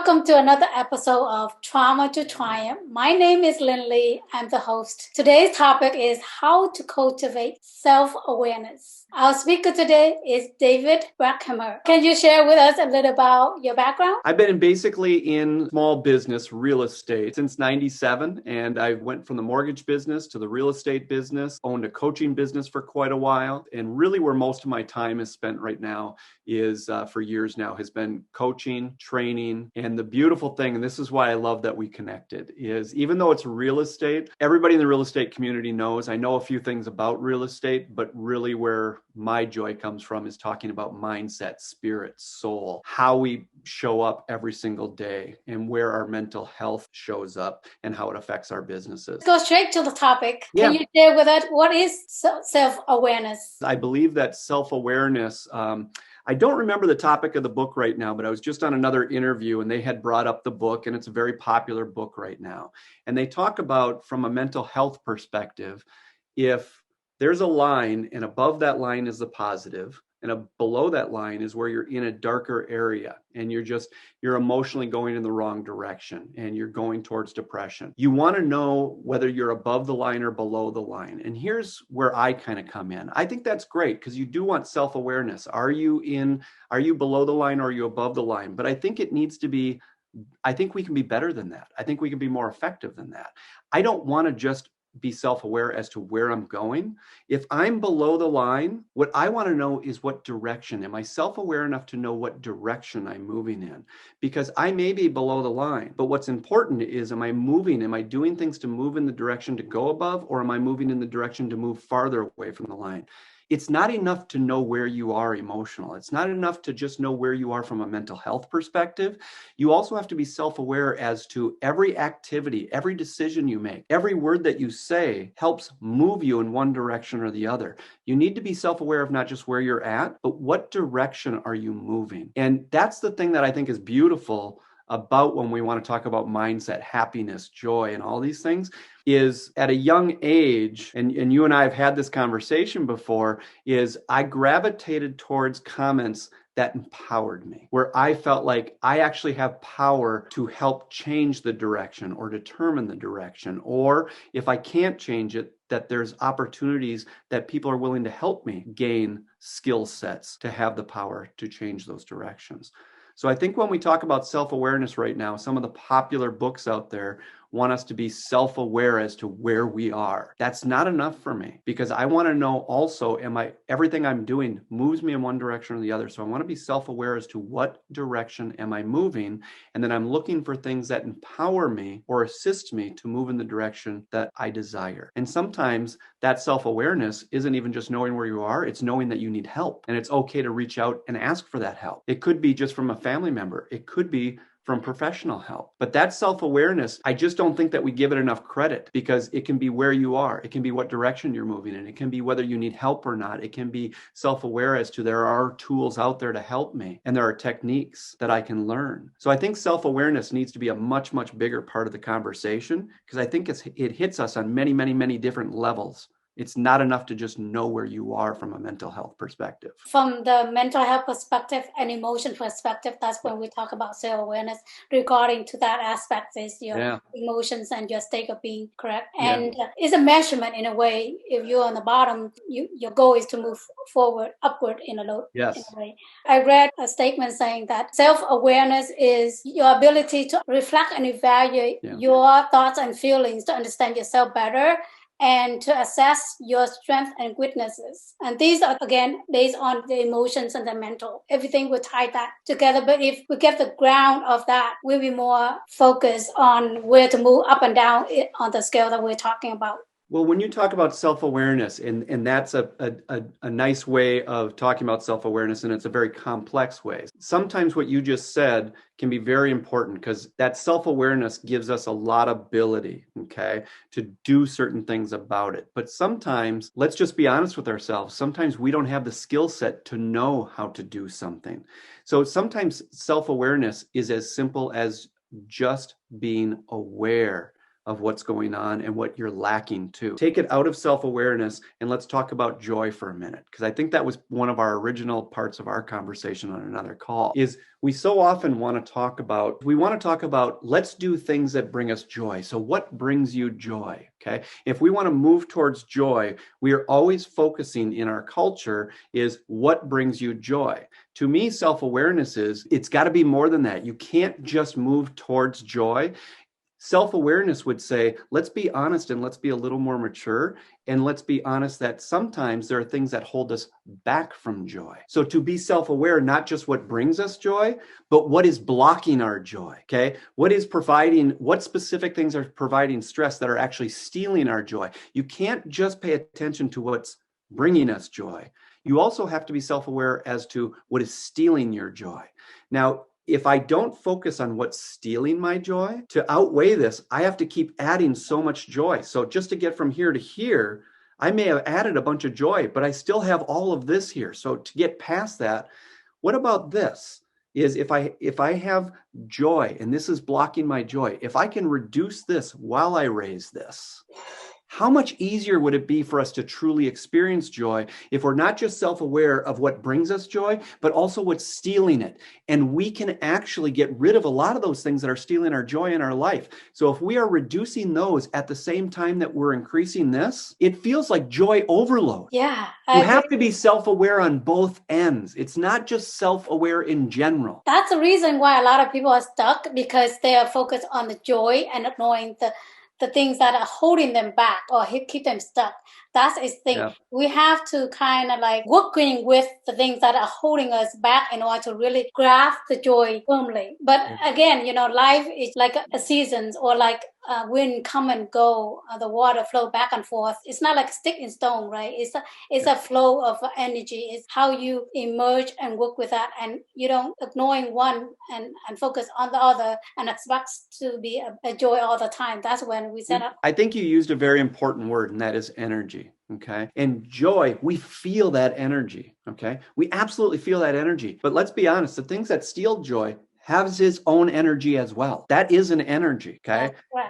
Welcome to another episode of Trauma to Triumph. My name is Lindley. I'm the host. Today's topic is how to cultivate self-awareness. Our speaker today is David Breckheimer. Can you share with us a little about your background? I've been basically in small business real estate since 97, and I went from the mortgage business to the real estate business, owned a coaching business for quite a while, and really where most of my time is spent right now is for years now has been coaching, training. And the beautiful thing, and this is why I love that we connected, is even though it's real estate, everybody in the real estate community knows I know a few things about real estate, but really where my joy comes from is talking about mindset, spirit, soul, how we show up every single day and where our mental health shows up and how it affects our businesses. Let's go straight to the topic. Can you share with us what is self-awareness? I believe that self-awareness, I don't remember the topic of the book right now, but I was just on another interview and they had brought up the book, and it's a very popular book right now. And they talk about, from a mental health perspective, if there's a line and above that line is the positive, and below that line is where you're in a darker area and you're emotionally going in the wrong direction and you're going towards depression. You want to know whether you're above the line or below the line. And here's where I kind of come in. I think that's great because you do want self-awareness. Are you below the line or are you above the line? But I think I think we can be better than that. I think we can be more effective than that. I don't want to just be self-aware as to where I'm going. If I'm below the line, what I want to know is what direction. Am I self-aware enough to know what direction I'm moving in? Because I may be below the line, but what's important is, am I doing things to move in the direction to go above, or am I moving in the direction to move farther away from the line? It's not enough to know where you are emotional. It's not enough to just know where you are from a mental health perspective. You also have to be self-aware as to every activity, every decision you make, every word that you say helps move you in one direction or the other. You need to be self-aware of not just where you're at, but what direction are you moving? And that's the thing that I think is beautiful about when we want to talk about mindset, happiness, joy, and all these things, is at a young age, and you and I have had this conversation before, is I gravitated towards comments that empowered me, where I felt like I actually have power to help change the direction or determine the direction. Or if I can't change it, that there's opportunities that people are willing to help me gain skill sets to have the power to change those directions. So I think when we talk about self-awareness right now, some of the popular books out there want us to be self-aware as to where we are. That's not enough for me, because I want to know also, everything I'm doing moves me in one direction or the other. So I want to be self-aware as to what direction am I moving, and then I'm looking for things that empower me or assist me to move in the direction that I desire. And sometimes that self-awareness isn't even just knowing where you are, it's knowing that you need help, and it's okay to reach out and ask for that help. It could be just from a family member. It could be from professional help. But that self-awareness, I just don't think that we give it enough credit, because it can be where you are. It can be what direction you're moving in. It can be whether you need help or not. It can be self-aware as to there are tools out there to help me, and there are techniques that I can learn. So I think self-awareness needs to be a much, much bigger part of the conversation, because I think it hits us on many, many, many different levels. It's not enough to just know where you are from a mental health perspective. From the mental health perspective and emotion perspective, that's when we talk about self-awareness regarding to that aspect, is your emotions and your state of being, correct? And it's a measurement in a way. If you're on the bottom, your goal is to move forward, upward in a way. I read a statement saying that self-awareness is your ability to reflect and evaluate your thoughts and feelings to understand yourself better, and to assess your strengths and weaknesses. And these are, again, based on the emotions and the mental. Everything will tie that together. But if we get the ground of that, we'll be more focused on where to move up and down on the scale that we're talking about. Well, when you talk about self-awareness, and that's a nice way of talking about self-awareness, and it's a very complex way. Sometimes what you just said can be very important, because that self-awareness gives us a lot of ability, to do certain things about it. But sometimes, let's just be honest with ourselves, sometimes we don't have the skill set to know how to do something. So sometimes self-awareness is as simple as just being aware of what's going on and what you're lacking too. Take it out of self-awareness and let's talk about joy for a minute, because I think that was one of our original parts of our conversation on another call. Is we so often want to talk about, let's do things that bring us joy. So what brings you joy? Okay. If we want to move towards joy, we are always focusing in our culture is what brings you joy. To me, self-awareness it's got to be more than that. You can't just move towards joy. Self-awareness would say, let's be honest and let's be a little more mature. And let's be honest that sometimes there are things that hold us back from joy. So to be self-aware, not just what brings us joy, but what is blocking our joy, okay? What specific things are providing stress that are actually stealing our joy? You can't just pay attention to what's bringing us joy. You also have to be self-aware as to what is stealing your joy. Now, if I don't focus on what's stealing my joy, to outweigh this, I have to keep adding so much joy. So just to get from here to here, I may have added a bunch of joy, but I still have all of this here. So to get past that, what about this? Is if I have joy and this is blocking my joy, if I can reduce this while I raise this, how much easier would it be for us to truly experience joy if we're not just self-aware of what brings us joy, but also what's stealing it? And we can actually get rid of a lot of those things that are stealing our joy in our life. So if we are reducing those at the same time that we're increasing this, it feels like joy overload. Yeah. You have to be self-aware on both ends. It's not just self-aware in general. That's the reason why a lot of people are stuck, because they are focused on the joy and ignoring the things that are holding them back or keep them stuck. That's the thing. Yeah. We have to kind of like working with the things that are holding us back in order to really grasp the joy firmly. But again, life is like a seasons, or like wind come and go, the water flow back and forth. It's not like stick in stone, right? It's a flow of energy. It's how you emerge and work with that, and you don't ignoring one and focus on the other and expect to be a joy all the time. That's when we set up. I think you used a very important word, and that is energy. Okay. And joy, we feel that energy. Okay. We absolutely feel that energy. But let's be honest, the things that steal joy has its own energy as well. That is an energy. Okay. Right.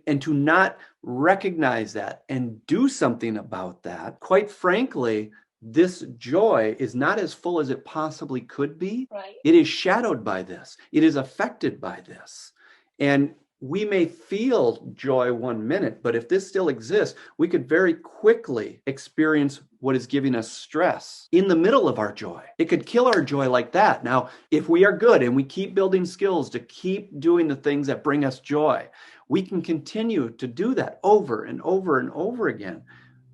And to not recognize that and do something about that, quite frankly, this joy is not as full as it possibly could be. Right. It is shadowed by this. It is affected by this. And we may feel joy 1 minute, but if this still exists, we could very quickly experience what is giving us stress in the middle of our joy. It could kill our joy like that. Now, if we are good and we keep building skills to keep doing the things that bring us joy, we can continue to do that over and over and over again.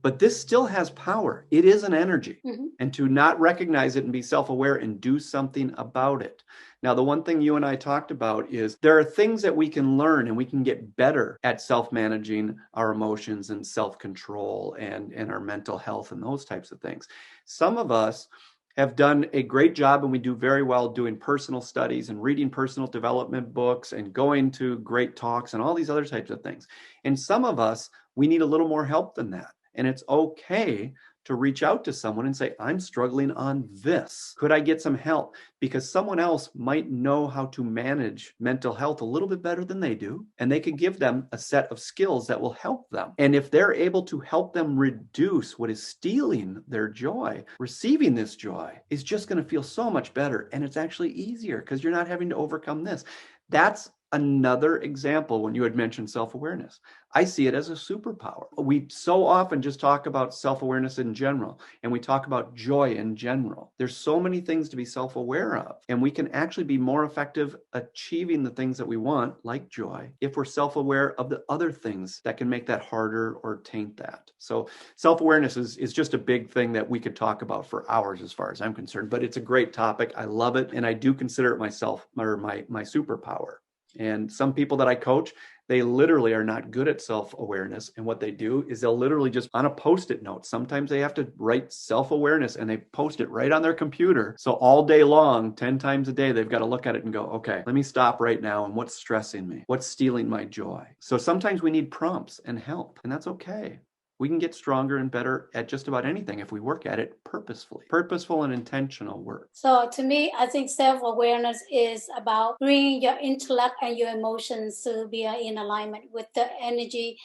But this still has power. It is an energy. Mm-hmm. And to not recognize it and be self-aware and do something about it. Now, the one thing you and I talked about is there are things that we can learn and we can get better at self-managing our emotions and self-control and our mental health and those types of things. Some of us have done a great job, and we do very well doing personal studies and reading personal development books and going to great talks and all these other types of things. And some of us, we need a little more help than that. And it's okay to reach out to someone and say, I'm struggling on this. Could I get some help? Because someone else might know how to manage mental health a little bit better than they do. And they could give them a set of skills that will help them. And if they're able to help them reduce what is stealing their joy, receiving this joy is just going to feel so much better. And it's actually easier because you're not having to overcome this. That's another example when you had mentioned self-awareness. I see it as a superpower. We so often just talk about self-awareness in general, and we talk about joy in general. There's so many things to be self-aware of, and we can actually be more effective achieving the things that we want, like joy, if we're self-aware of the other things that can make that harder or taint that. So self-awareness is just a big thing that we could talk about for hours as far as I'm concerned, but it's a great topic. I love it, and I do consider it myself, or my superpower. And some people that I coach, they literally are not good at self-awareness. And what they do is they'll literally just on a Post-it note. Sometimes they have to write self-awareness and they post it right on their computer. So all day long, 10 times a day, they've got to look at it and go, okay, let me stop right now. And what's stressing me? What's stealing my joy? So sometimes we need prompts and help, and that's okay. We can get stronger and better at just about anything if we work at it purposefully. Purposeful and intentional work. So to me, I think self-awareness is about bringing your intellect and your emotions to be in alignment with the energy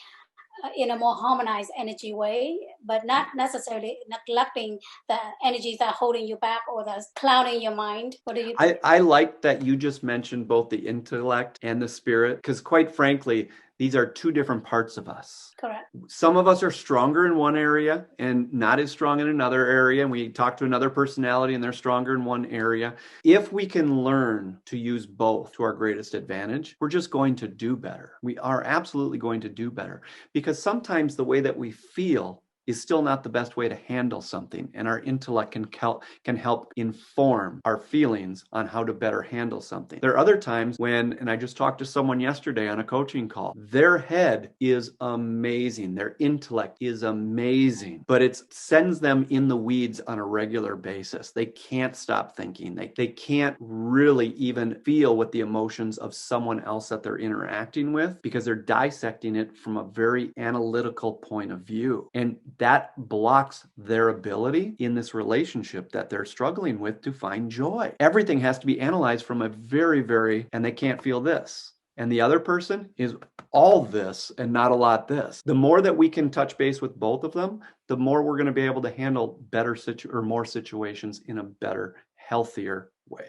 in a more harmonized energy way, but not necessarily neglecting the energies that are holding you back or that's clouding your mind. What do you think? I like that you just mentioned both the intellect and the spirit, because quite frankly, these are two different parts of us. Correct. Some of us are stronger in one area and not as strong in another area. And we talk to another personality and they're stronger in one area. If we can learn to use both to our greatest advantage, we're just going to do better. We are absolutely going to do better, because sometimes the way that we feel is still not the best way to handle something. And our intellect can help inform our feelings on how to better handle something. There are other times when, and I just talked to someone yesterday on a coaching call, their head is amazing. Their intellect is amazing, but it sends them in the weeds on a regular basis. They can't stop thinking. They can't really even feel what the emotions of someone else that they're interacting with, because they're dissecting it from a very analytical point of view. And that blocks their ability in this relationship that they're struggling with to find joy. Everything has to be analyzed from a very, and they can't feel this. And the other person is all this and not a lot this. The more that we can touch base with both of them, the more we're going to be able to handle more situations in a better, healthier way.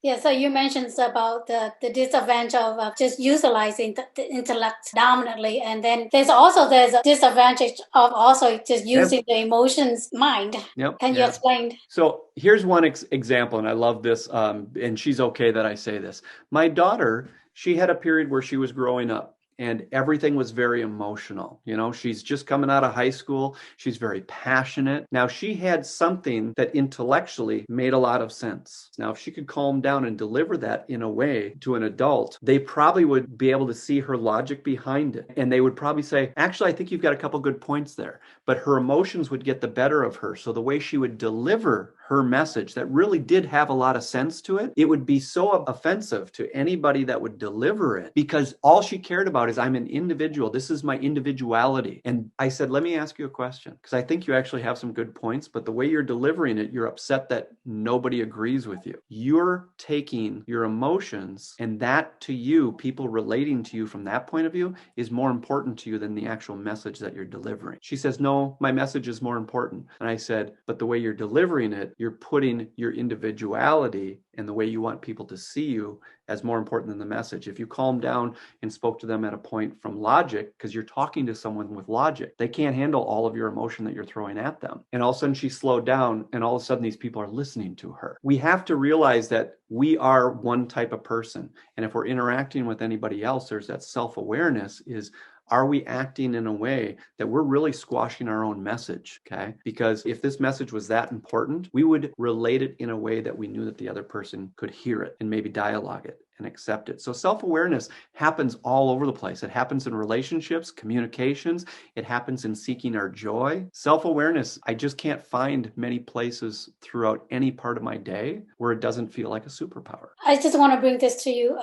Yeah. So you mentioned about the disadvantage of just utilizing the intellect dominantly, and then there's a disadvantage of also just using the emotions mind. Can you explain? So here's one example, and I love this, and she's okay that I say this. My daughter, she had a period where she was growing up, and everything was very emotional. You know, she's just coming out of high school. She's very passionate. Now, she had something that intellectually made a lot of sense. Now, if she could calm down and deliver that in a way to an adult, they probably would be able to see her logic behind it. And they would probably say, actually, I think you've got a couple good points there. But her emotions would get the better of her. So the way she would deliver her message that really did have a lot of sense to it, it would be so offensive to anybody that would deliver it, because all she cared about is, I'm an individual. This is my individuality. And I said, let me ask you a question, because I think you actually have some good points, but the way you're delivering it, you're upset that nobody agrees with you. You're taking your emotions, and that to you, people relating to you from that point of view, is more important to you than the actual message that you're delivering. She says, no, my message is more important. And I said, but the way you're delivering it, you're putting your individuality and the way you want people to see you as more important than the message. If you calm down and spoke to them at a point from logic, because you're talking to someone with logic, they can't handle all of your emotion that you're throwing at them. And all of a sudden she slowed down, and all of a sudden these people are listening to her. We have to realize that we are one type of person. And if we're interacting with anybody else, there's that self-awareness is, are we acting in a way that we're really squashing our own message? Okay. Because if this message was that important, we would relate it in a way that we knew that the other person could hear it and maybe dialogue it and accept it. So self-awareness happens all over the place. It happens in relationships, communications. It happens in seeking our joy. Self-awareness, I just can't find many places throughout any part of my day where it doesn't feel like a superpower. I just want to bring this to you.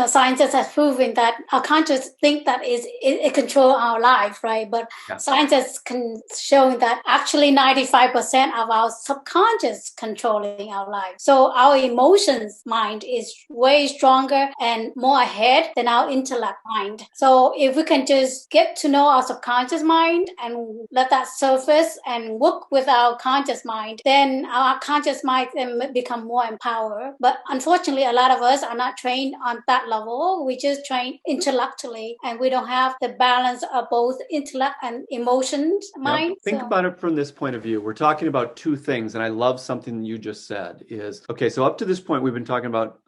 Scientists have proven that our conscious think that it control our life, right? But scientists can show that actually 95% of our subconscious controlling our life. So our emotions mind is way stronger and more ahead than our intellect mind. So if we can just get to know our subconscious mind and let that surface and work with our conscious mind, then our conscious mind can become more empowered. But unfortunately, a lot of us are not trained on that level. We just train intellectually, and we don't have the balance of both intellect and emotions mind. Think about it from this point of view. We're talking about two things, and I love something you just said is, okay, so up to this point, we've been talking about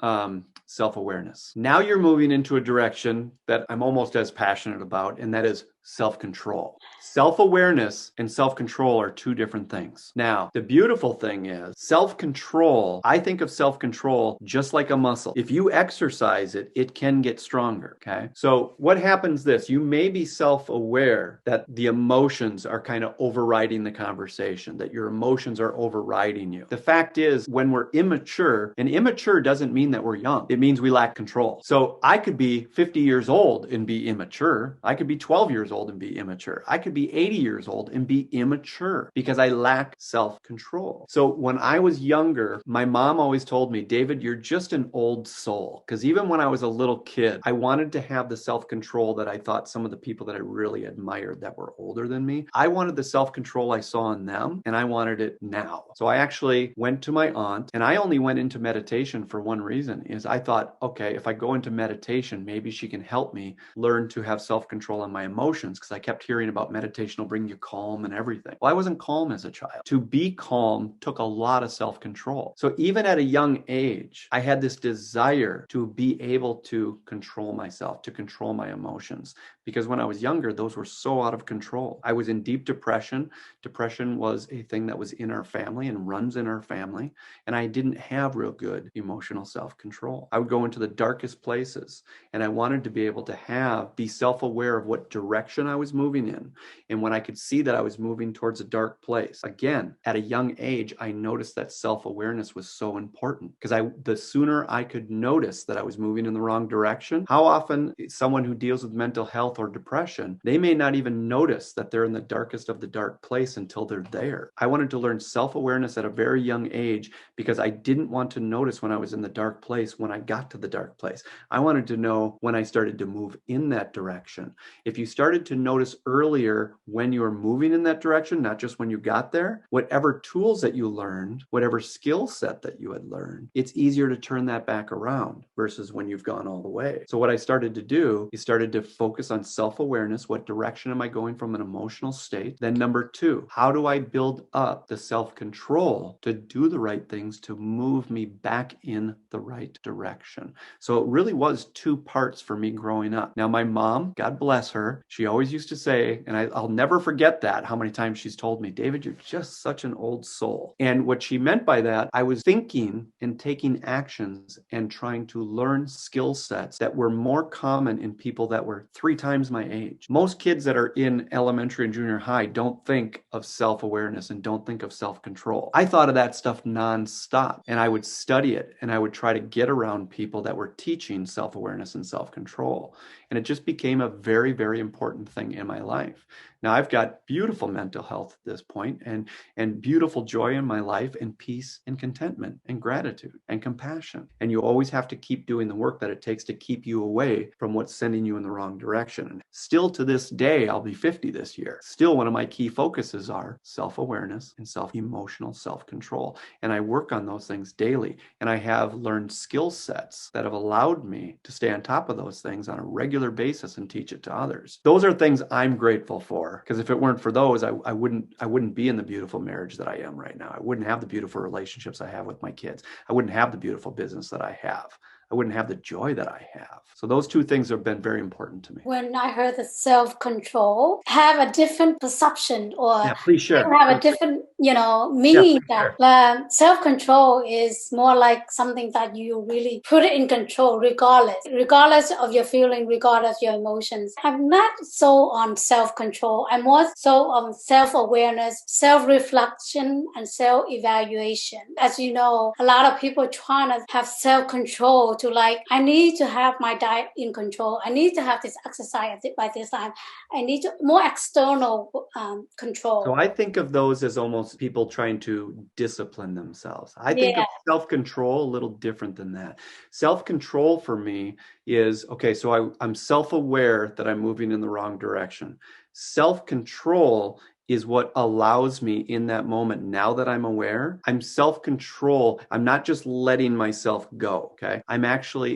self-awareness. Now you're moving into a direction that I'm almost as passionate about, and that is self-control. Self-awareness and self-control are two different things. Now, the beautiful thing is self-control. I think of self-control just like a muscle. If you exercise it, it can get stronger. Okay. So what happens this? You may be self-aware that the emotions are kind of overriding the conversation, that your emotions are overriding you. The fact is, when we're immature, and immature doesn't mean that we're young. It means we lack control. So I could be 50 years old and be immature. I could be 12 years old old and be immature. I could be 80 years old and be immature because I lack self-control. So when I was younger, my mom always told me, David, you're just an old soul. Because even when I was a little kid, I wanted to have the self-control that I thought some of the people that I really admired that were older than me, I wanted the self-control I saw in them, and I wanted it now. So I actually went to my aunt, and I only went into meditation for one reason, is I thought, okay, if I go into meditation, maybe she can help me learn to have self-control on my emotions, because I kept hearing about meditation will bring you calm and everything. Well, I wasn't calm as a child. To be calm took a lot of self-control. So even at a young age, I had this desire to be able to control myself, to control my emotions, because when I was younger, those were so out of control. I was in deep depression. Depression was a thing that was in our family and runs in our family, and I didn't have real good emotional self-control. I would go into the darkest places, and I wanted to be able to be self-aware of what direction I was moving in. And when I could see that I was moving towards a dark place, again, at a young age, I noticed that self-awareness was so important, because the sooner I could notice that I was moving in the wrong direction. How often someone who deals with mental health or depression, they may not even notice that they're in the darkest of the dark place until they're there. I wanted to learn self-awareness at a very young age because I didn't want to notice when I was in the dark place when I got to the dark place. I wanted to know when I started to move in that direction. If you started to notice earlier when you were moving in that direction, not just when you got there, whatever tools that you learned, whatever skill set that you had learned, it's easier to turn that back around versus when you've gone all the way. So what I started to do is started to focus on self-awareness. What direction am I going from an emotional state? Then number two, how do I build up the self-control to do the right things to move me back in the right direction? So it really was two parts for me growing up. Now, my mom, God bless her, she always used to say, and I'll never forget that, how many times she's told me, David, you're just such an old soul. And what she meant by that, I was thinking and taking actions and trying to learn skill sets that were more common in people that were 3 times my age. Most kids that are in elementary and junior high don't think of self-awareness and don't think of self-control. I thought of that stuff nonstop, and I would study it, and I would try to get around people that were teaching self-awareness and self-control. And it just became a very, very important thing in my life. Now, I've got beautiful mental health at this point, and beautiful joy in my life, and peace and contentment and gratitude and compassion. And you always have to keep doing the work that it takes to keep you away from what's sending you in the wrong direction. And still to this day, I'll be 50 this year. Still, one of my key focuses are self-awareness and emotional self-control. And I work on those things daily. And I have learned skill sets that have allowed me to stay on top of those things on a regular basis and teach it to others. Those are things I'm grateful for, because if it weren't for those, I wouldn't be in the beautiful marriage that I am right now. I wouldn't have the beautiful relationships I have with my kids. I wouldn't have the beautiful business that I have. I wouldn't have the joy that I have. So those two things have been very important to me. When I heard the self-control, have a different perception, or please share. Have a different, meaning. That self-control is more like something that you really put it in control, regardless of your feeling, regardless of your emotions. I'm not so on self-control. I'm more so on self-awareness, self-reflection, and self-evaluation. As you know, a lot of people trying to have self-control to I need to have my diet in control. I need to have this exercise by this time. I need more external control. So I think of those as almost people trying to discipline themselves. I think of self-control a little different than that. Self-control for me is, okay, so I'm self-aware that I'm moving in the wrong direction. Self-control is what allows me in that moment, now that I'm aware, I'm self-control. I'm not just letting myself go, okay?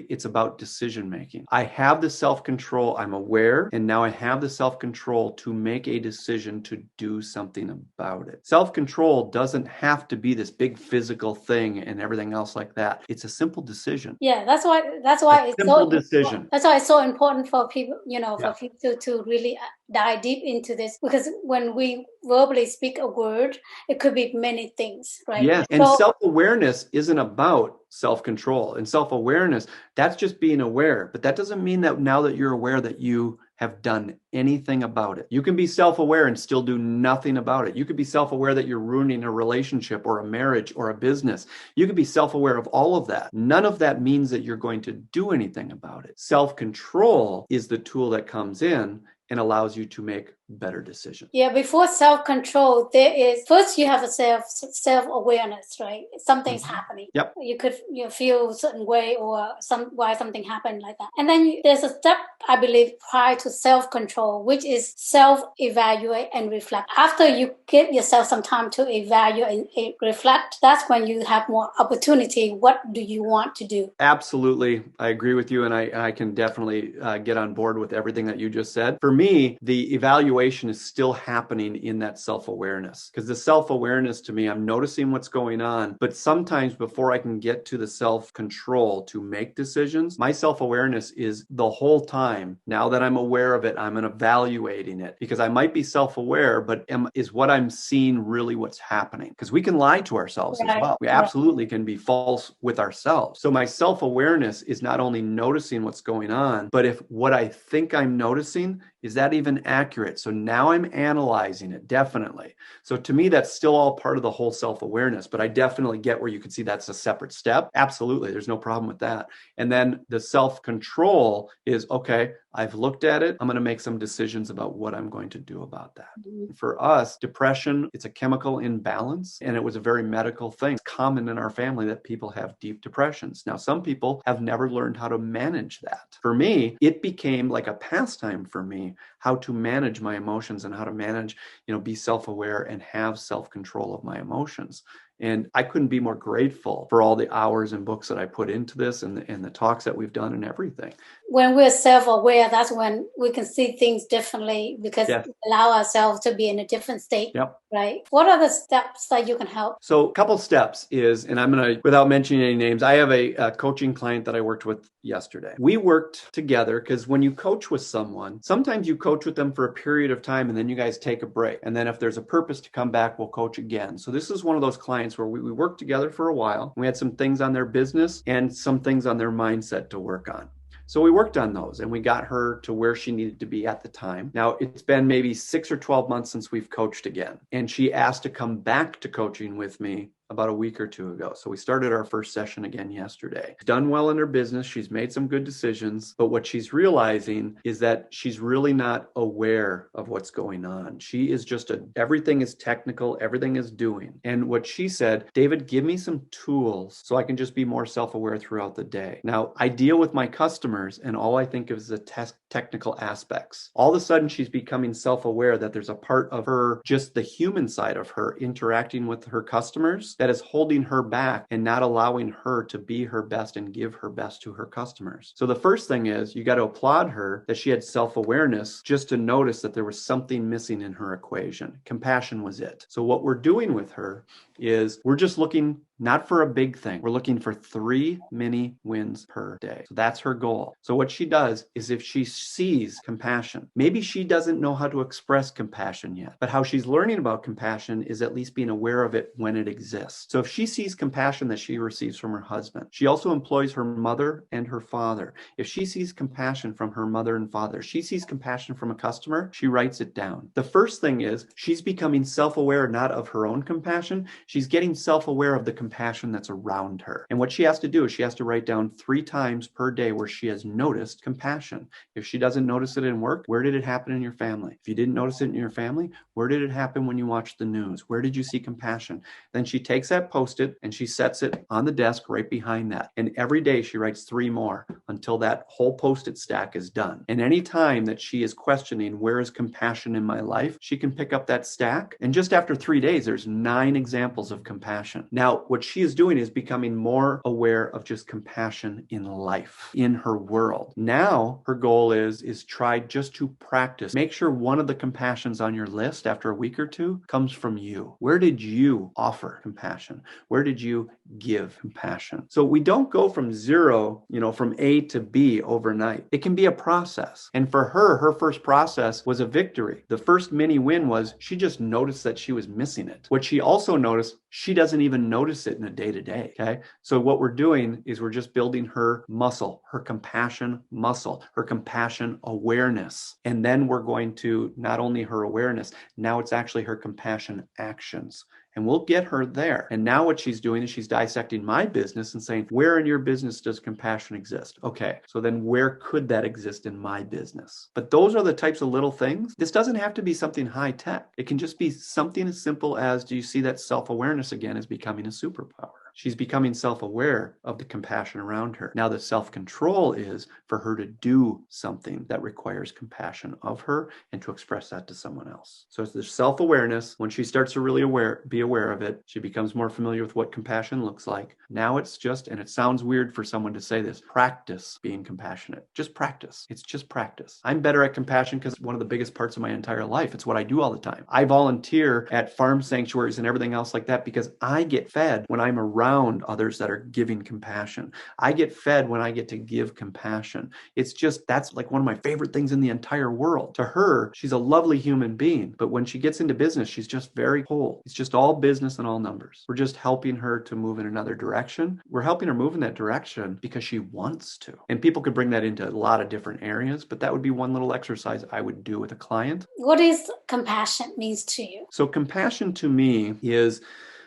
It's about decision making. I have the self-control, I'm aware, and now I have the self-control to make a decision to do something about it. Self-control doesn't have to be this big physical thing and everything else like that. It's a simple decision. Yeah, that's why it's simple decision. That's why it's so important for people, for people to really dive deep into this, because when we verbally speak a word, it could be many things, right? Yes, and self-awareness isn't about self-control. And self-awareness, that's just being aware. But that doesn't mean that now that you're aware that you have done anything about it. You can be self-aware and still do nothing about it. You could be self-aware that you're ruining a relationship or a marriage or a business. You could be self-aware of all of that. None of that means that you're going to do anything about it. Self-control is the tool that comes in and allows you to make better decisions. Yeah, before self-control, there is first you have a self-awareness, right? Something's happening. Yep. You could feel a certain way or why something happened like that. And then there's a step, I believe, prior to self-control, which is self-evaluate and reflect. After you give yourself some time to evaluate and reflect, that's when you have more opportunity. What do you want to do? Absolutely. I agree with you. And I can definitely get on board with everything that you just said. For me, the evaluation is still happening in that self-awareness, because the self-awareness to me, I'm noticing what's going on, but sometimes before I can get to the self-control to make decisions, my self-awareness is the whole time. Now that I'm aware of it, I'm evaluating it, because I might be self-aware, but is what I'm seeing really what's happening? Because we can lie to ourselves as well. We absolutely can be false with ourselves. So my self-awareness is not only noticing what's going on, but if what I think I'm noticing, is that even accurate? So now I'm analyzing it, definitely. So to me, that's still all part of the whole self-awareness, but I definitely get where you could see that's a separate step. Absolutely. There's no problem with that. And then the self-control is, okay, I've looked at it. I'm going to make some decisions about what I'm going to do about that. For us, depression, it's a chemical imbalance, and it was a very medical thing. It's common in our family that people have deep depressions. Now, some people have never learned how to manage that. For me, it became like a pastime for me, how to manage my emotions and how to manage, be self-aware and have self-control of my emotions. And I couldn't be more grateful for all the hours and books that I put into this and the talks that we've done and everything. When we're self-aware, that's when we can see things differently, because we allow ourselves to be in a different state, right? What are the steps that you can help? So a couple steps is, and I'm going to, without mentioning any names, I have a coaching client that I worked with yesterday. We worked together because when you coach with someone, sometimes you coach with them for a period of time and then you guys take a break. And then if there's a purpose to come back, we'll coach again. So this is one of those clients where we worked together for a while. We had some things on their business and some things on their mindset to work on. So we worked on those and we got her to where she needed to be at the time. Now, it's been maybe 6 or 12 months since we've coached again. And she asked to come back to coaching with me about a week or two ago. So we started our first session again yesterday. She's done well in her business. She's made some good decisions. But what she's realizing is that she's really not aware of what's going on. She is just everything is technical. Everything is doing. And what she said, David, give me some tools so I can just be more self-aware throughout the day. Now, I deal with my customers and all I think of is the technical aspects. All of a sudden, she's becoming self-aware that there's a part of her, just the human side of her interacting with her customers, that is holding her back and not allowing her to be her best and give her best to her customers. So the first thing is you got to applaud her that she had self-awareness just to notice that there was something missing in her equation. Compassion was it. So what we're doing with her is we're just looking not for a big thing. We're looking for 3 mini wins per day. So that's her goal. So what she does is if she sees compassion, maybe she doesn't know how to express compassion yet, but how she's learning about compassion is at least being aware of it when it exists. So if she sees compassion that she receives from her husband, she also employs her mother and her father. If she sees compassion from her mother and father, she sees compassion from a customer, she writes it down. The first thing is she's becoming self-aware not of her own compassion, she's getting self-aware of the compassion that's around her. And what she has to do is she has to write down 3 times per day where she has noticed compassion. If she doesn't notice it in work, where did it happen in your family? If you didn't notice it in your family, where did it happen when you watched the news? Where did you see compassion? Then she takes that Post-it and she sets it on the desk right behind that. And every day she writes 3 more until that whole Post-it stack is done. And any time that she is questioning where is compassion in my life, she can pick up that stack. And just after 3 days, there's 9 examples of compassion. Now, what she is doing is becoming more aware of just compassion in life, in her world. Now, her goal is try just to practice. Make sure one of the compassions on your list after a week or 2 comes from you. Where did you offer compassion? Where did you give compassion? So we don't go from 0, from A to B overnight. It can be a process. And for her first process was a victory. The first mini win was she just noticed that she was missing it. What she also noticed, she doesn't even notice it in a day-to-day, okay? So what we're doing is we're just building her muscle, her compassion muscle, her compassion awareness. And then we're going to not only her awareness, now it's actually her compassion actions. And we'll get her there. And now what she's doing is she's dissecting my business and saying, where in your business does compassion exist? Okay, so then where could that exist in my business? But those are the types of little things. This doesn't have to be something high tech. It can just be something as simple as, do you see that self-awareness again is becoming a superpower? She's becoming self-aware of the compassion around her. Now the self-control is for her to do something that requires compassion of her and to express that to someone else. So it's the self-awareness. When she starts to really be aware of it, she becomes more familiar with what compassion looks like. Now it's just, and it sounds weird for someone to say this, practice being compassionate. Just practice. It's just practice. I'm better at compassion because it's one of the biggest parts of my entire life. It's what I do all the time. I volunteer at farm sanctuaries and everything else like that because I get fed when I'm around others that are giving compassion. I get fed when I get to give compassion. It's just, that's like one of my favorite things in the entire world. To her, she's a lovely human being, but when she gets into business, she's just very whole. It's just all business and all numbers. We're just helping her to move in another direction. We're helping her move in that direction because she wants to. And people could bring that into a lot of different areas, but that would be one little exercise I would do with a client. What is compassion means to you? So compassion to me is,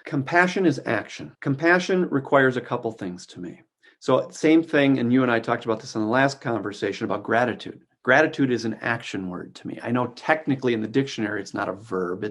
compassion is action. Compassion requires a couple things to me. So same thing, and you and I talked about this in the last conversation about gratitude. Gratitude is an action word to me. I know technically in the dictionary it's not a verb,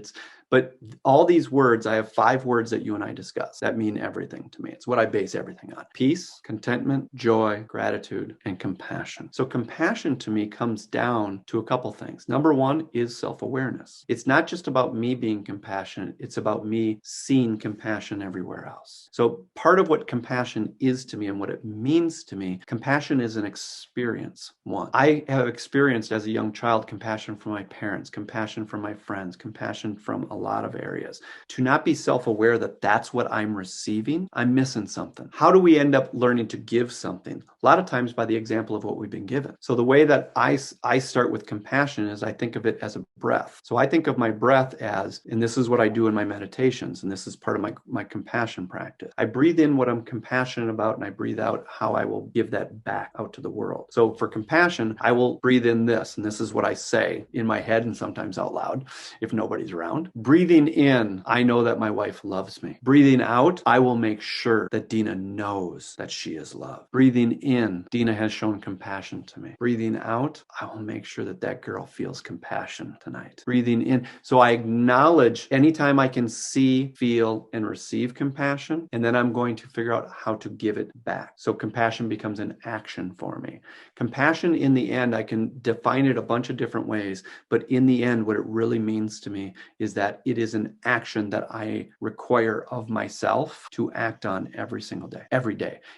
but all these words, I have 5 words that you and I discuss that mean everything to me. It's what I base everything on. Peace, contentment, joy, gratitude, and compassion. So compassion to me comes down to a couple things. Number 1 is self-awareness. It's not just about me being compassionate. It's about me seeing compassion everywhere else. So part of what compassion is to me and what it means to me, compassion is an experience. One, I have experienced as a young child compassion from my parents, compassion from my friends, compassion from a lot of areas. To not be self-aware that that's what I'm receiving, I'm missing something. How do we end up learning to give something? A lot of times by the example of what we've been given. So the way that I start with compassion is I think of it as a breath. So I think of my breath as, and this is what I do in my meditations, and this is part of my compassion practice. I breathe in what I'm compassionate about, and I breathe out how I will give that back out to the world. So for compassion, I will breathe in this, and this is what I say in my head and sometimes out loud if nobody's around. Breathing in, I know that my wife loves me. Breathing out, I will make sure that Dina knows that she is loved. Breathing in, Dina has shown compassion to me. Breathing out, I will make sure that that girl feels compassion tonight. Breathing in, so I acknowledge anytime I can see, feel, and receive compassion, and then I'm going to figure out how to give it back. So compassion becomes an action for me. Compassion in the end, I can define it a bunch of different ways, but in the end, what it really means to me is that it is an action that I require of myself to act on every single day,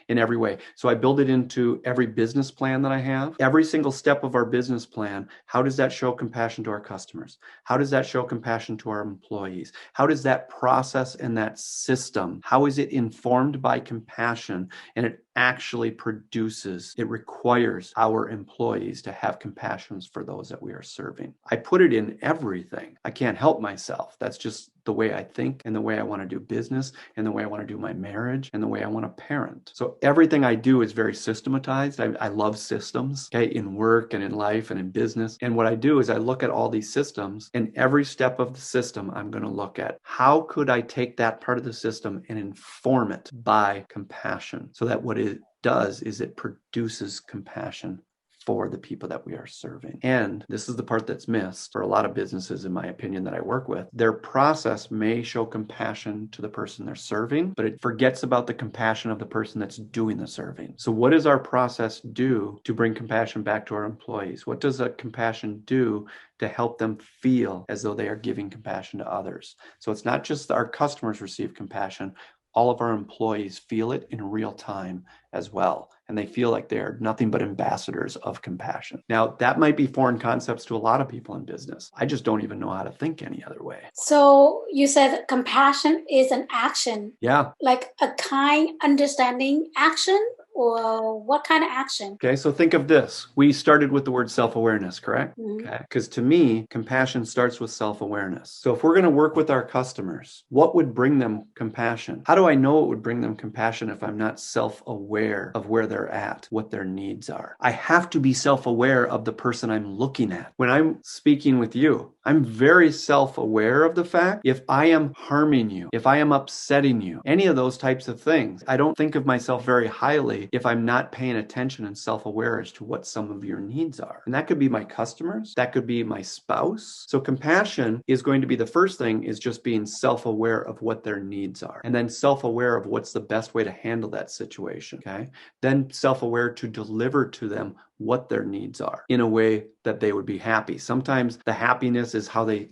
in every way. So I build it into every business plan that I have. Every single step of our business plan, how does that show compassion to our customers? How does that show compassion to our employees? How does that process and that system, how is it informed by compassion? And it actually it requires our employees to have compassion for those that we are serving. I put it in everything. I can't help myself. That's just the way I think and the way I want to do business and the way I want to do my marriage and the way I want to parent. So everything I do is very systematized. I love systems, okay, in work and in life and in business. And what I do is I look at all these systems, and every step of the system, I'm going to look at how could I take that part of the system and inform it by compassion, so that what it does is it produces compassion for the people that we are serving. And this is the part that's missed for a lot of businesses, in my opinion, that I work with. Their process may show compassion to the person they're serving, but it forgets about the compassion of the person that's doing the serving. So what does our process do to bring compassion back to our employees? What does a compassion do to help them feel as though they are giving compassion to others? So it's not just our customers receive compassion, all of our employees feel it in real time as well. And they feel like they're nothing but ambassadors of compassion. Now, that might be foreign concepts to a lot of people in business. I just don't even know how to think any other way. So you said compassion is an action. Yeah. Like a kind, understanding action? Or what kind of action? Okay, so think of this. We started with the word self-awareness, correct? Mm-hmm. Okay, because to me, compassion starts with self-awareness. So if we're going to work with our customers, what would bring them compassion? How do I know what would bring them compassion if I'm not self-aware of where they're at, what their needs are? I have to be self-aware of the person I'm looking at. When I'm speaking with you, I'm very self-aware of the fact if I am harming you, if I am upsetting you, any of those types of things, I don't think of myself very highly if I'm not paying attention and self-aware as to what some of your needs are. And that could be my customers, that could be my spouse. So compassion is going to be the first thing is just being self-aware of what their needs are. And then self-aware of what's the best way to handle that situation. Okay. Then self-aware to deliver to them what their needs are in a way that they would be happy. Sometimes the happiness is how they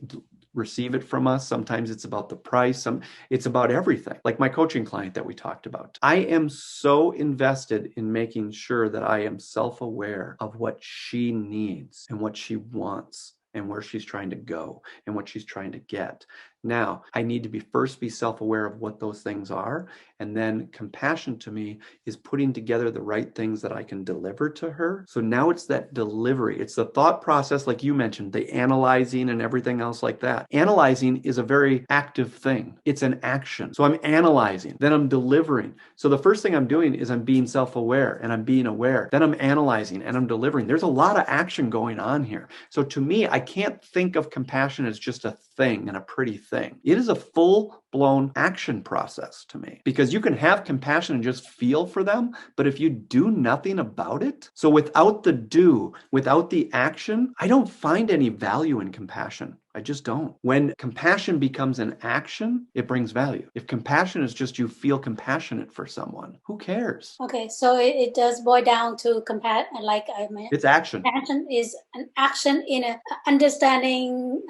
receive it from us. Sometimes it's about the price. It's about everything. Like my coaching client that we talked about. I am so invested in making sure that I am self-aware of what she needs and what she wants and where she's trying to go and what she's trying to get. Now, I need to be self-aware of what those things are. And then compassion to me is putting together the right things that I can deliver to her. So now it's that delivery. It's the thought process, like you mentioned, the analyzing and everything else like that. Analyzing is a very active thing. It's an action. So I'm analyzing, then I'm delivering. So the first thing I'm doing is I'm being self-aware and I'm being aware. Then I'm analyzing and I'm delivering. There's a lot of action going on here. So to me, I can't think of compassion as just a thing and a pretty thing. It is a full-blown action process to me, because you can have compassion and just feel for them, but if you do nothing about it, so without the do, without the action, I don't find any value in compassion. I just don't. When compassion becomes an action, it brings value. If compassion is just you feel compassionate for someone, who cares? Okay, so it does boil down to compassion, like I meant. It's action. Compassion is an action in an understanding,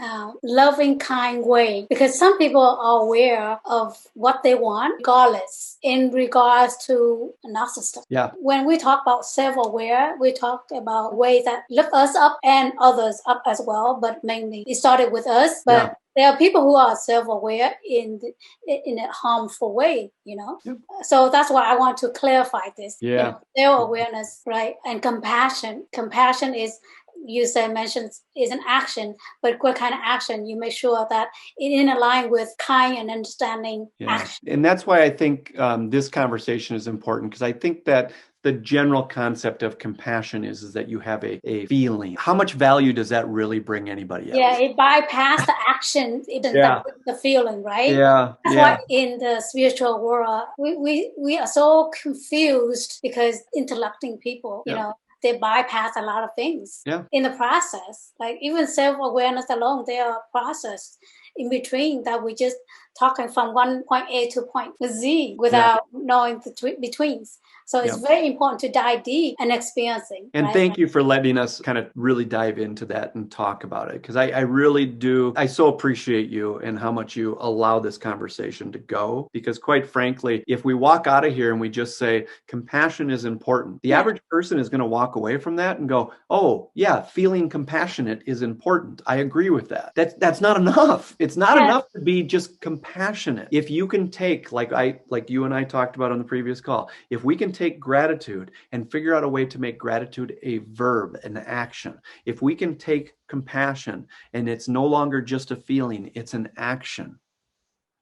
loving, kind way. Because some people are aware of what they want, regardless, in regards to narcissism. Yeah. When we talk about self-aware, we talk about ways that lift us up and others up as well, but mainly it started with us. But there are people who are self-aware in a harmful way, you know. Yep. So that's why I want to clarify this. Yeah. You know, self-awareness, right? And compassion. Compassion is, you mentioned, is an action, but what kind of action? You make sure that it in align with kind and understanding action. And that's why I think this conversation is important, because I think that the general concept of compassion is that you have a feeling. How much value does that really bring anybody else? Yeah, it bypasses the action, the feeling, right? Yeah. That's why in the spiritual world, we are so confused because intellecting people, you know, they bypass a lot of things in the process. Like even self-awareness alone, there are process in between that we just talking from one point A to point Z without knowing the betweens. So it's very important to dive deep and experiencing. And thank you for letting us kind of really dive into that and talk about it. Because I really do. I so appreciate you and how much you allow this conversation to go. Because quite frankly, if we walk out of here and we just say compassion is important, the average person is going to walk away from that and go, oh, yeah, feeling compassionate is important. I agree with that. That's not enough. It's not enough to be just compassionate. If you can take, like you and I talked about on the previous call, if we can take gratitude and figure out a way to make gratitude a verb, an action. If we can take compassion and it's no longer just a feeling, it's an action.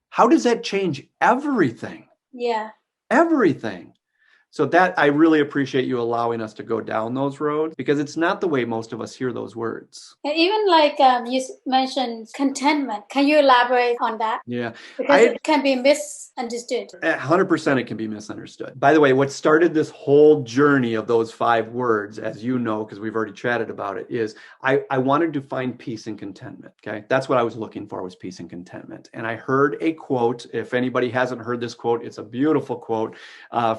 How does that change everything? Yeah. Everything. So that I really appreciate you allowing us to go down those roads, because it's not the way most of us hear those words. And even like you mentioned contentment. Can you elaborate on that? Yeah. Because it can be misunderstood. 100% it can be misunderstood. By the way, what started this whole journey of those 5 words, as you know, because we've already chatted about it, is I wanted to find peace and contentment. Okay. That's what I was looking for, was peace and contentment. And I heard a quote. If anybody hasn't heard this quote, it's a beautiful quote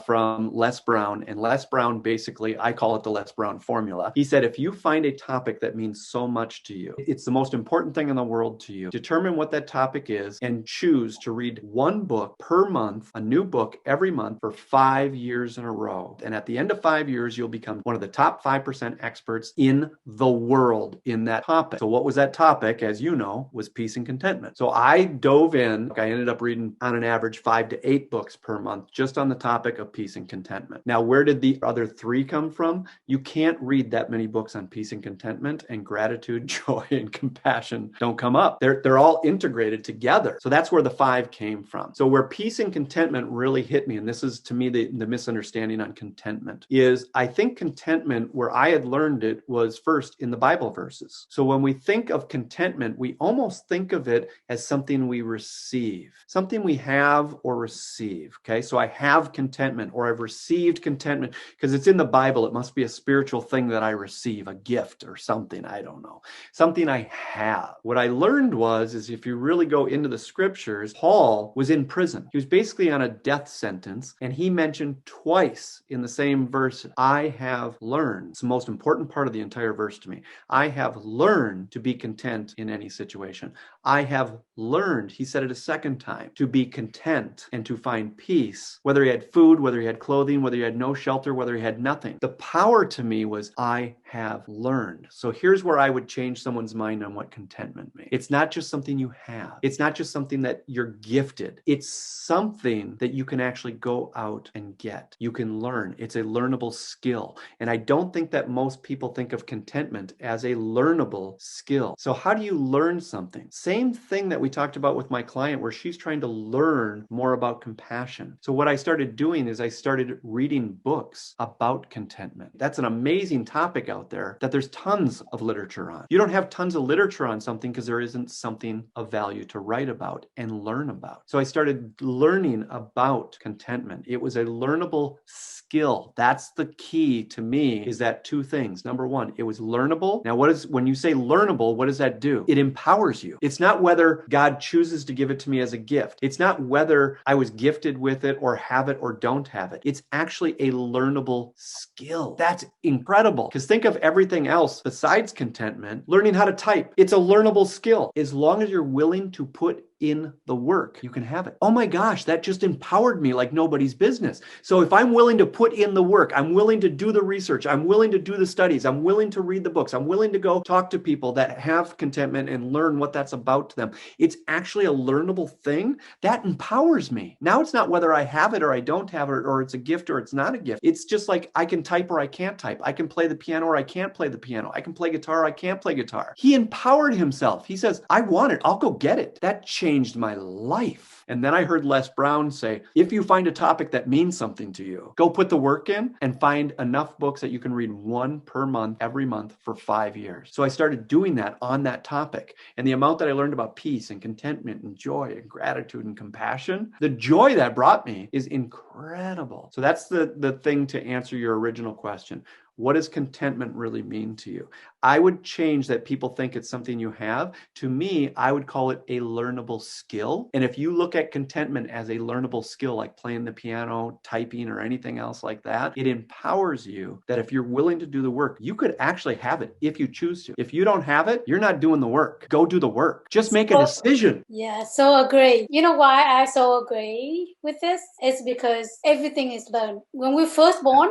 from Les Brown. And Les Brown, basically, I call it the Les Brown formula. He said, if you find a topic that means so much to you, it's the most important thing in the world to you, determine what that topic is and choose to read 1 book per month, a new book every month for 5 years in a row. And at the end of 5 years, you'll become one of the top 5% experts in the world in that topic. So what was that topic? As you know, was peace and contentment. So I dove in. I ended up reading on an average 5 to 8 books per month just on the topic of peace and contentment. contentment. Now, where did the other three come from? You can't read that many books on peace and contentment, and gratitude, joy, and compassion don't come up. They're all integrated together. So that's where the 5 came from. So where peace and contentment really hit me, and this is to me the misunderstanding on contentment, is I think contentment, where I had learned it, was first in the Bible verses. So when we think of contentment, we almost think of it as something we receive, something we have or receive. Okay, so I have contentment, or I've received contentment because it's in the Bible. It must be a spiritual thing that I receive, a gift or something. I don't know, something I have. What I learned is if you really go into the scriptures, Paul was in prison. He was basically on a death sentence, and he mentioned twice in the same verse, I have learned. It's the most important part of the entire verse to me. I have learned to be content in any situation. I have learned, he said it a second time, to be content and to find peace, whether he had food, whether he had clothing, whether he had no shelter, whether he had nothing. The power to me was I have learned. So here's where I would change someone's mind on what contentment means. It's not just something you have. It's not just something that you're gifted. It's something that you can actually go out and get. You can learn. It's a learnable skill. And I don't think that most people think of contentment as a learnable skill. So how do you learn something? Same thing that we talked about with my client, where she's trying to learn more about compassion. So what I started doing is I started reading books about contentment. That's an amazing topic out there that there's tons of literature on. You don't have tons of literature on something because there isn't something of value to write about and learn about. So I started learning about contentment. It was a learnable skill. That's the key to me, is that 2 things. Number 1, it was learnable. Now, when you say learnable, what does that do? It empowers you. It's not whether God chooses to give it to me as a gift. It's not whether I was gifted with it or have it or don't have it. It's actually a learnable skill. That's incredible. Because think of everything else besides contentment. Learning how to type, it's a learnable skill. As long as you're willing to put in the work, you can have it. Oh my gosh, that just empowered me like nobody's business. So if I'm willing to put in the work, I'm willing to do the research, I'm willing to do the studies, I'm willing to read the books, I'm willing to go talk to people that have contentment and learn what that's about to them. It's actually a learnable thing that empowers me. Now it's not whether I have it or I don't have it, or it's a gift or it's not a gift. It's just like I can type or I can't type. I can play the piano or I can't play the piano. I can play guitar or I can't play guitar. He empowered himself. He says, I want it. I'll go get it. That changed my life. And then I heard Les Brown say, if you find a topic that means something to you, go put the work in and find enough books that you can read 1 per month, every month for 5 years. So I started doing that on that topic. And the amount that I learned about peace and contentment and joy and gratitude and compassion, the joy that brought me is incredible. So that's the thing to answer your original question. What does contentment really mean to you? I would change that people think it's something you have. To me, I would call it a learnable skill. And if you look at contentment as a learnable skill, like playing the piano, typing, or anything else like that, it empowers you that if you're willing to do the work, you could actually have it if you choose to. If you don't have it, you're not doing the work. Go do the work. Just make a decision. Yeah, so agree. You know why I so agree with this? It's because everything is learned. When we're first born,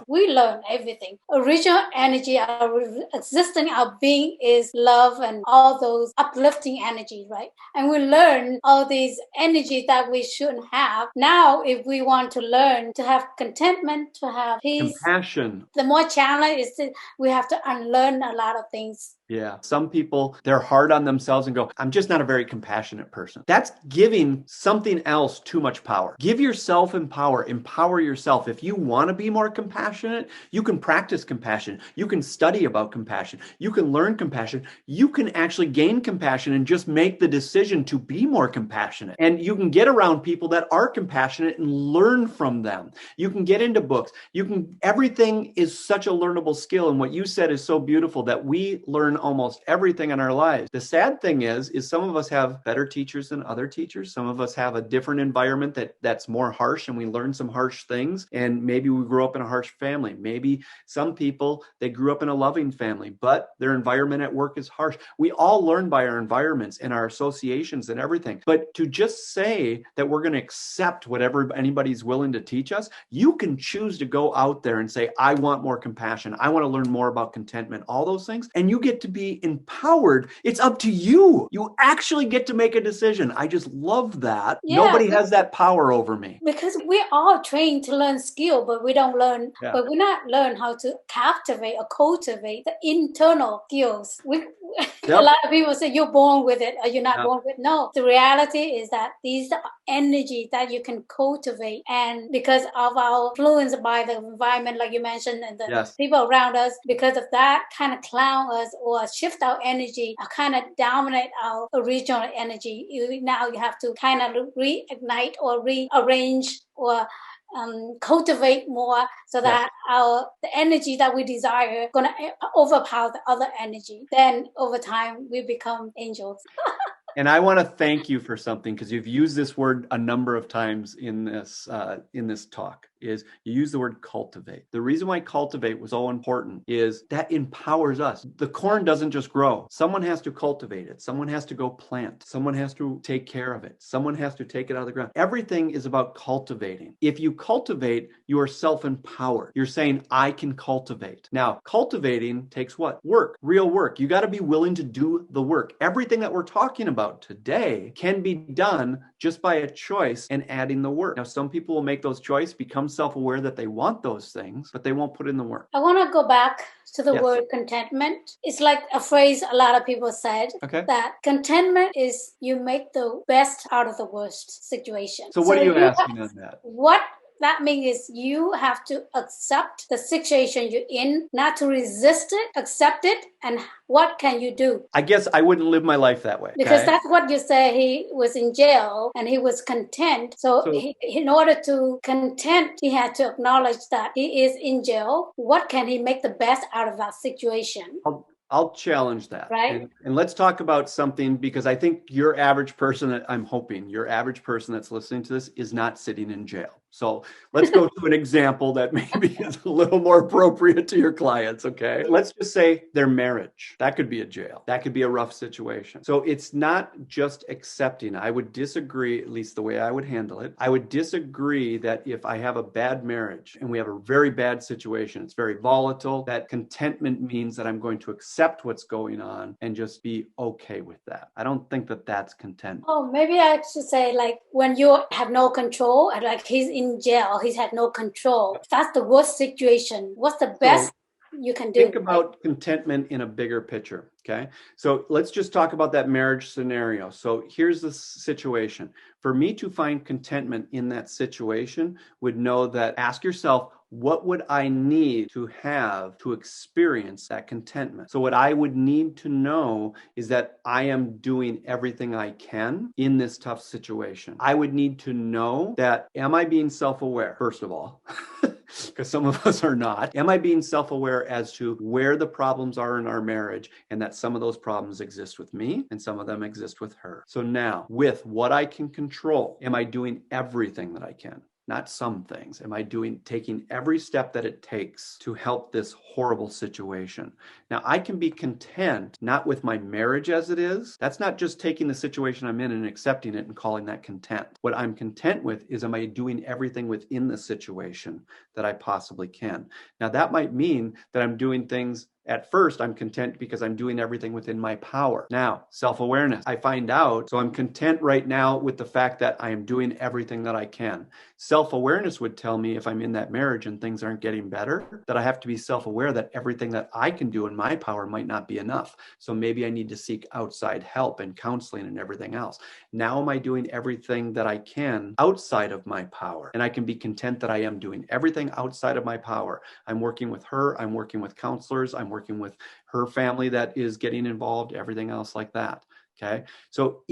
we learn everything. Original energy, our existing, our being is love and all those uplifting energy, right? And we learn all these energy that we shouldn't have. Now, if we want to learn to have contentment, to have peace, compassion, the more challenge is that we have to unlearn a lot of things. Yeah. Some people, they're hard on themselves and go, I'm just not a very compassionate person. That's giving something else too much power. Give yourself empower yourself. If you want to be more compassionate, you can practice compassion. You can study about compassion. You can learn compassion. You can actually gain compassion and just make the decision to be more compassionate. And you can get around people that are compassionate and learn from them. You can get into books. Everything is such a learnable skill. And what you said is so beautiful, that we learn almost everything in our lives. The sad thing is some of us have better teachers than other teachers. Some of us have a different environment that's more harsh, and we learn some harsh things. And maybe we grew up in a harsh family. Maybe some people, they grew up in a loving family, but their environment at work is harsh. We all learn by our environments and our associations and everything. But to just say that we're going to accept whatever anybody's willing to teach us, you can choose to go out there and say, I want more compassion. I want to learn more about contentment, all those things. And you get to be empowered. It's up to you. You actually get to make a decision. I just love that. Yeah, nobody has that power over me. Because we're all trained to learn skill, but we don't learn, but we not learn how to captivate or cultivate the internal skills. A lot of people say you're born with it or you're not born with it. No, the reality is that these are energy that you can cultivate. And because of our influence by the environment, like you mentioned, and the people around us, because of that kind of clown us or shift our energy or kind of dominate our original energy. Now you have to kind of reignite or rearrange or cultivate more so that the energy that we desire going to overpower the other energy. Then over time we become angels. And I want to thank you for something, because you've used this word a number of times in this talk. Is you use the word cultivate. The reason why cultivate was so important is that empowers us. The corn doesn't just grow. Someone has to cultivate it. Someone has to go plant. Someone has to take care of it. Someone has to take it out of the ground. Everything is about cultivating. If you cultivate, you are self-empowered. You're saying, I can cultivate. Now, cultivating takes what? Work, real work. You got to be willing to do the work. Everything that we're talking about today can be done just by a choice and adding the work. Now, some people will make those choices, become self-aware that they want those things, but they won't put in the work. I want to go back to the word contentment. It's like a phrase a lot of people said, that contentment is you make the best out of the worst situation. So what are you asking on that? What that means is you have to accept the situation you're in, not to resist it, accept it, and what can you do? I guess I wouldn't live my life that way. Because that's what you say. He was in jail and he was content. So in order to content, he had to acknowledge that he is in jail. What can he make the best out of that situation? I'll challenge that. Right. And let's talk about something, because I think your average person, I'm hoping your average person that's listening to this is not sitting in jail. So let's go to an example that maybe is a little more appropriate to your clients, okay? Let's just say their marriage. That could be a jail. That could be a rough situation. So it's not just accepting. I would disagree, at least the way I would handle it. I would disagree that if I have a bad marriage and we have a very bad situation, it's very volatile, that contentment means that I'm going to accept what's going on and just be okay with that. I don't think that that's contentment. Oh, maybe I should say, like, when you have no control, and like he's in jail, he's had no control. That's the worst situation. What's the best you can do? Think about contentment in a bigger picture, okay? So let's just talk about that marriage scenario. So here's the situation. For me to find contentment in that situation would know that, ask yourself, what would I need to have to experience that contentment? So what I would need to know is that I am doing everything I can in this tough situation. I would need to know that, am I being self-aware, first of all? Because some of us are not. Am I being self-aware as to where the problems are in our marriage, and that some of those problems exist with me and some of them exist with her? So now, with what I can control, am I doing everything that I can? Not some things. Am I taking every step that it takes to help this horrible situation? Now, I can be content, not with my marriage as it is. That's not just taking the situation I'm in and accepting it and calling that content. What I'm content with is, am I doing everything within the situation that I possibly can? Now, that might mean that I'm doing things. At first, I'm content because I'm doing everything within my power. Now, self-awareness. I find out, so I'm content right now with the fact that I am doing everything that I can. Self-awareness would tell me, if I'm in that marriage and things aren't getting better, that I have to be self-aware that everything that I can do in my power might not be enough. So maybe I need to seek outside help and counseling and everything else. Now, am I doing everything that I can outside of my power? And I can be content that I am doing everything outside of my power. I'm working with her. I'm working with counselors. I'm working with her family that is getting involved, everything else like that. Okay. So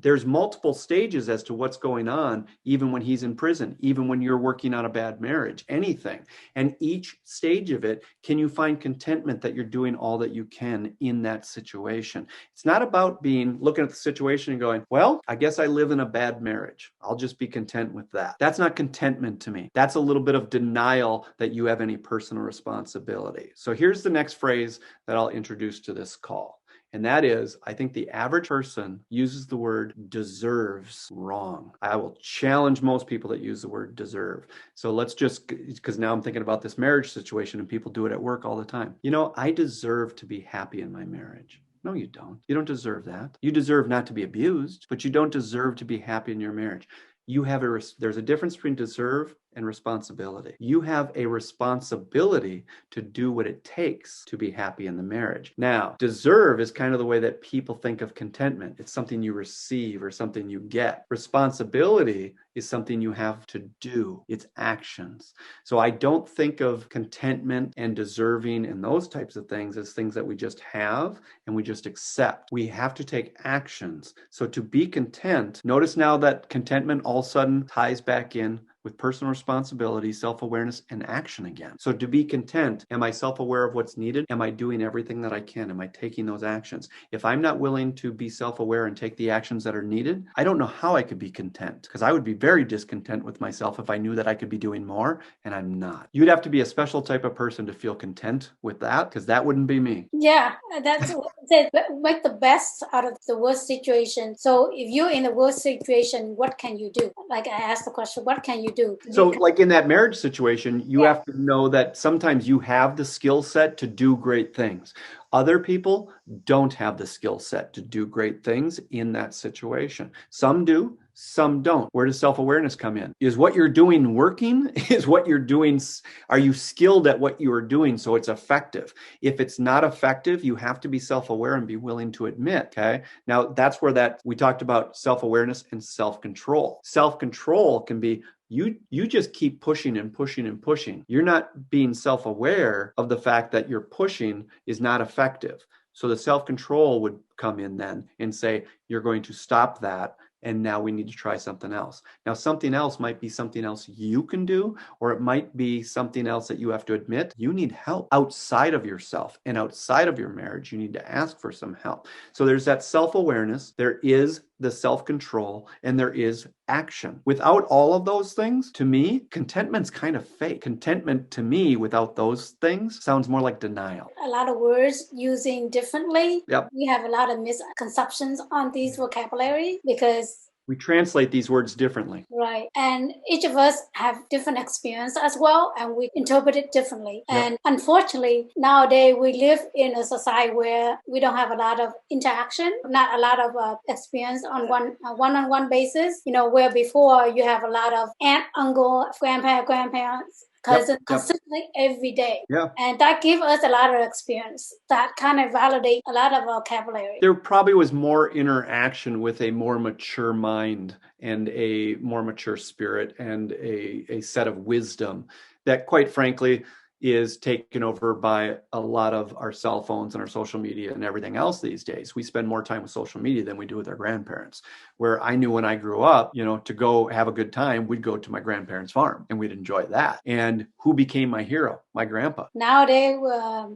there's multiple stages as to what's going on, even when he's in prison, even when you're working on a bad marriage, anything. And each stage of it, can you find contentment that you're doing all that you can in that situation? It's not about looking at the situation and going, well, I guess I live in a bad marriage. I'll just be content with that. That's not contentment to me. That's a little bit of denial that you have any personal responsibility. So here's the next phrase that I'll introduce to this call. And that is, I think the average person uses the word deserves wrong. I will challenge most people that use the word deserve. So let's just, because now I'm thinking about this marriage situation and people do it at work all the time. I deserve to be happy in my marriage. No, you don't. You don't deserve that. You deserve not to be abused, but you don't deserve to be happy in your marriage. There's a difference between deserve and responsibility. You have a responsibility to do what it takes to be happy in the marriage. Now, deserve is kind of the way that people think of contentment. It's something you receive or something you get. Responsibility is something you have to do. It's actions. So I don't think of contentment and deserving and those types of things as things that we just have and we just accept. We have to take actions. So to be content, notice now that contentment all of a sudden ties back in with personal responsibility, self-awareness, and action again. So to be content, am I self-aware of what's needed? Am I doing everything that I can? Am I taking those actions? If I'm not willing to be self-aware and take the actions that are needed, I don't know how I could be content, because I would be very discontent with myself if I knew that I could be doing more, and I'm not. You'd have to be a special type of person to feel content with that, because that wouldn't be me. Yeah, that's what I said. Make the best out of the worst situation. So if you're in the worst situation, what can you do? Like I asked the question, what can you do? So like in that marriage situation, you have to know that sometimes you have the skill set to do great things. Other people don't have the skill set to do great things in that situation. Some do, some don't. Where does self-awareness come in? Is what you're doing working? Is what you're doing, are you skilled at what you are doing so it's effective? If it's not effective, you have to be self-aware and be willing to admit, okay? Now that's where we talked about self-awareness and self-control. Self-control can be you just keep pushing and pushing and pushing. You're not being self-aware of the fact that you're pushing is not effective. So the self-control would come in then and say, you're going to stop that. And now we need to try something else. Now, something else might be something else you can do, or it might be something else that you have to admit you need help outside of yourself and outside of your marriage. You need to ask for some help. So there's that self-awareness. There is the self-control, and there is action. Without all of those things, to me, contentment's kind of fake. Contentment to me, without those things, sounds more like denial. A lot of words using differently. Yep. We have a lot of misconceptions on these vocabulary because we translate these words differently. Right. And each of us have different experience as well, and we interpret it differently. Yep. And unfortunately, nowadays we live in a society where we don't have a lot of interaction, not a lot of experience on one-on-one basis, where before you have a lot of aunt, uncle, grandparents, cousin, consistently every day. Yeah. And that gives us a lot of experience that kind of validate a lot of vocabulary. There probably was more interaction with a more mature mind and a more mature spirit and a set of wisdom that, quite frankly, is taken over by a lot of our cell phones and our social media and everything else these days. We spend more time with social media than we do with our grandparents. Where I knew when I grew up, to go have a good time, we'd go to my grandparents' farm and we'd enjoy that. And who became my hero? My grandpa. Nowadays,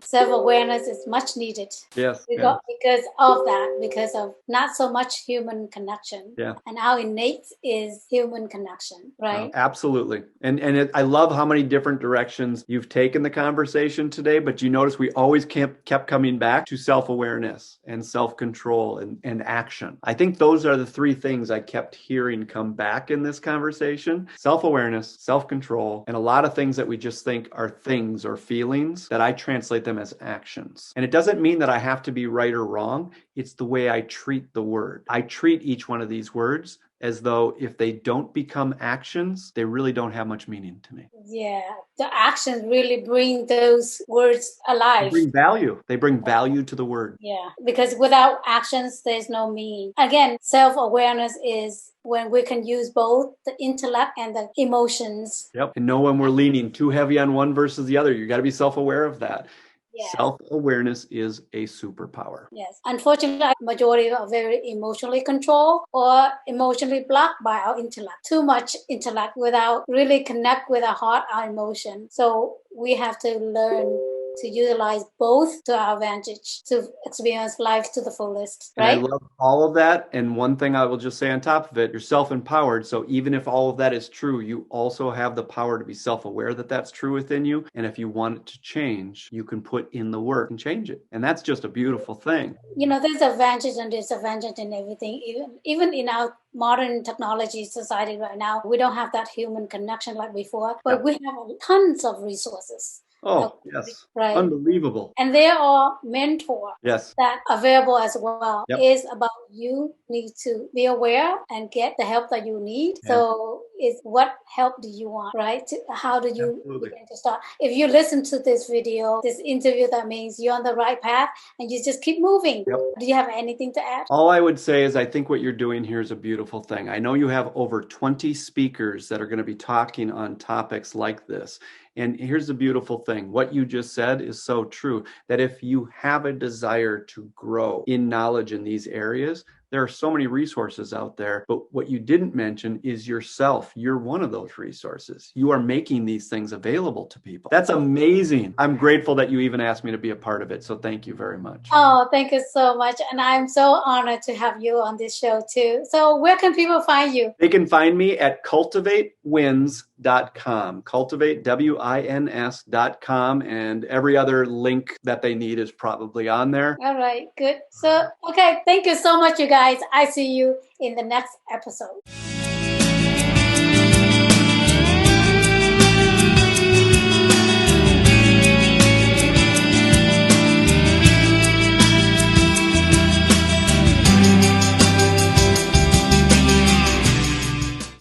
self-awareness is much needed. Yes. Because of that, because of not so much human connection. Yeah. And our innate is human connection, right? Absolutely. And I love how many different directions you've taken the conversation today, but you notice we always kept coming back to self-awareness and self-control and action. I think those are the three things I kept hearing come back in this conversation: self-awareness, self-control, and a lot of things that we just think are things or feelings that I translate them as actions. And it doesn't mean that I have to be right or wrong. It's the way I treat the word. I treat each one of these words as though if they don't become actions, they really don't have much meaning to me. Yeah, the actions really bring those words alive. They bring value. They bring value to the word. Yeah, because without actions, there's no meaning. Again, self-awareness is when we can use both the intellect and the emotions. Yep. And know when we're leaning too heavy on one versus the other. You got to be self-aware of that. Yes. Self-awareness is a superpower. Yes. Unfortunately, majority are very emotionally controlled or emotionally blocked by our intellect. Too much intellect without really connect with our heart, our emotion. So we have to learn to utilize both to our advantage to experience life to the fullest, right? And I love all of that. And one thing I will just say on top of it, you're self-empowered. So even if all of that is true, you also have the power to be self-aware that that's true within you. And if you want it to change, you can put in the work and change it. And that's just a beautiful thing. There's advantage and disadvantage in everything. Even in our modern technology society right now, we don't have that human connection like before, but we have tons of resources. Oh, yes. Right. Unbelievable. And there are mentors that are available as well. It's about you need to be aware and get the help that you need. So it's what help do you want, right? How do you begin to start? If you listen to this video, this interview, that means you're on the right path and you just keep moving. Do you have anything to add? All I would say is I think what you're doing here is a beautiful thing. I know you have over 20 speakers that are going to be talking on topics like this. And here's the beautiful thing. What you just said is so true, that if you have a desire to grow in knowledge in these areas, there are so many resources out there. But what you didn't mention is yourself. You're one of those resources. You are making these things available to people. That's amazing. I'm grateful that you even asked me to be a part of it. So thank you very much. Oh, thank you so much. And I'm so honored to have you on this show too. So where can people find you? They can find me at cultivatewins.com. Cultivate, WINS.com. And every other link that they need is probably on there. All right, good. So, okay, thank you so much, you guys. I see you in the next episode.